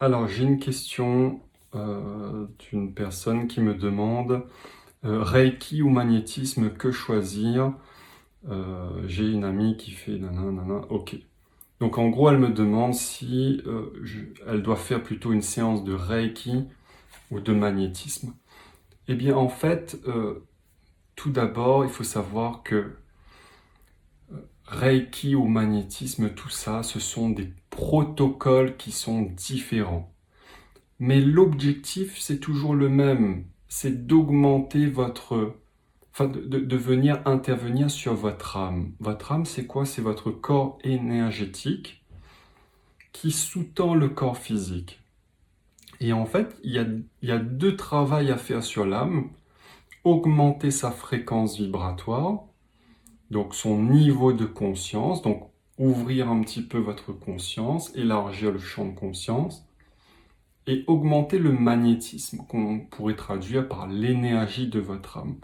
Alors, j'ai une question d'une personne qui me demande Reiki ou magnétisme, que choisir? J'ai une amie qui fait nanana, ok. Donc, en gros, elle me demande si elle doit faire plutôt une séance de Reiki ou de magnétisme. Eh bien, en fait, tout d'abord, il faut savoir que Reiki ou magnétisme, tout ça, ce sont des protocoles qui sont différents. Mais l'objectif, c'est toujours le même, c'est d'augmenter de venir intervenir sur votre âme. Votre âme, c'est quoi? C'est votre corps énergétique qui sous-tend le corps physique. Et en fait, il y a deux travaux à faire sur l'âme. Augmenter sa fréquence vibratoire, donc son niveau de conscience, donc ouvrir un petit peu votre conscience, élargir le champ de conscience, et augmenter le magnétisme, qu'on pourrait traduire par l'énergie de votre âme.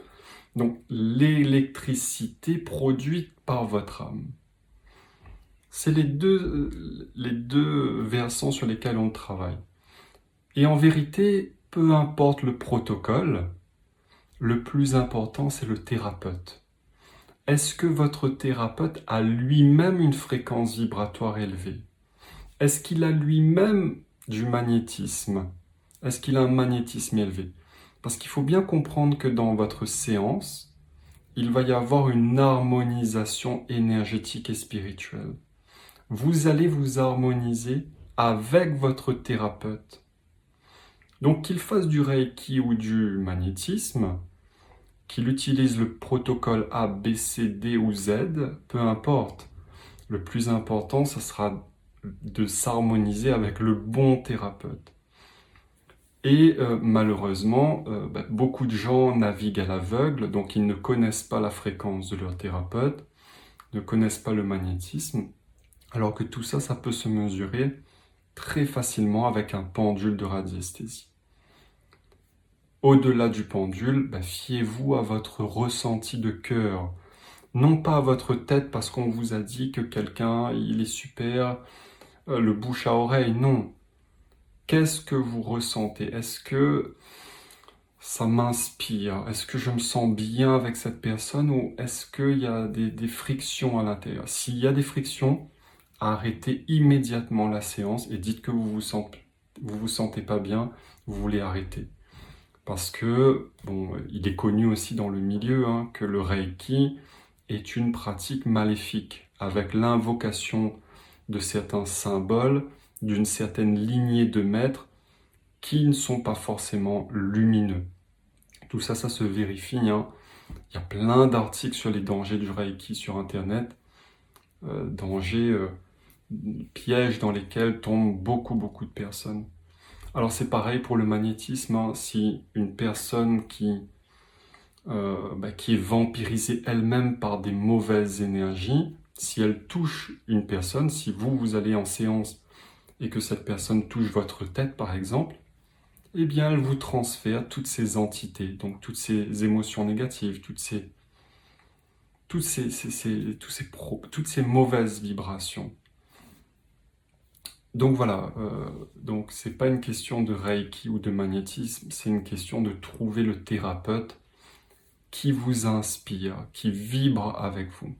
Donc l'électricité produite par votre âme. C'est les deux versants sur lesquels on travaille. Et en vérité, peu importe le protocole, le plus important, c'est le thérapeute. Est-ce que votre thérapeute a lui-même une fréquence vibratoire élevée? Est-ce qu'il a lui-même du magnétisme? Est-ce qu'il a un magnétisme élevé? Parce qu'il faut bien comprendre que dans votre séance, il va y avoir une harmonisation énergétique et spirituelle. Vous allez vous harmoniser avec votre thérapeute. Donc qu'il fasse du Reiki ou du magnétisme, qu'il utilise le protocole A, B, C, D ou Z, peu importe. Le plus important, ce sera de s'harmoniser avec le bon thérapeute. Et malheureusement, beaucoup de gens naviguent à l'aveugle, donc ils ne connaissent pas la fréquence de leur thérapeute, ne connaissent pas le magnétisme, alors que tout ça, ça peut se mesurer très facilement avec un pendule de radiesthésie. Au-delà du pendule, fiez-vous à votre ressenti de cœur, non pas à votre tête parce qu'on vous a dit que quelqu'un, il est super, le bouche à oreille, non. Qu'est-ce que vous ressentez? Est-ce que ça m'inspire? Est-ce que je me sens bien avec cette personne ou est-ce qu'il y a des frictions à l'intérieur? S'il y a des frictions, arrêtez immédiatement la séance et dites que vous sentez pas bien, vous voulez arrêter. Parce que, il est connu aussi dans le milieu que le Reiki est une pratique maléfique avec l'invocation de certains symboles, d'une certaine lignée de maîtres qui ne sont pas forcément lumineux. Tout ça, ça se vérifie. Il y a plein d'articles sur les dangers du Reiki sur Internet, dangers, pièges dans lesquels tombent beaucoup de personnes. Alors c'est pareil pour le magnétisme. Si une personne qui est vampirisée elle-même par des mauvaises énergies, si elle touche une personne, si vous allez en séance et que cette personne touche votre tête par exemple, eh bien elle vous transfère toutes ces entités, donc toutes ces émotions négatives, toutes ces mauvaises vibrations. Donc voilà, donc c'est pas une question de Reiki ou de magnétisme, c'est une question de trouver le thérapeute qui vous inspire, qui vibre avec vous.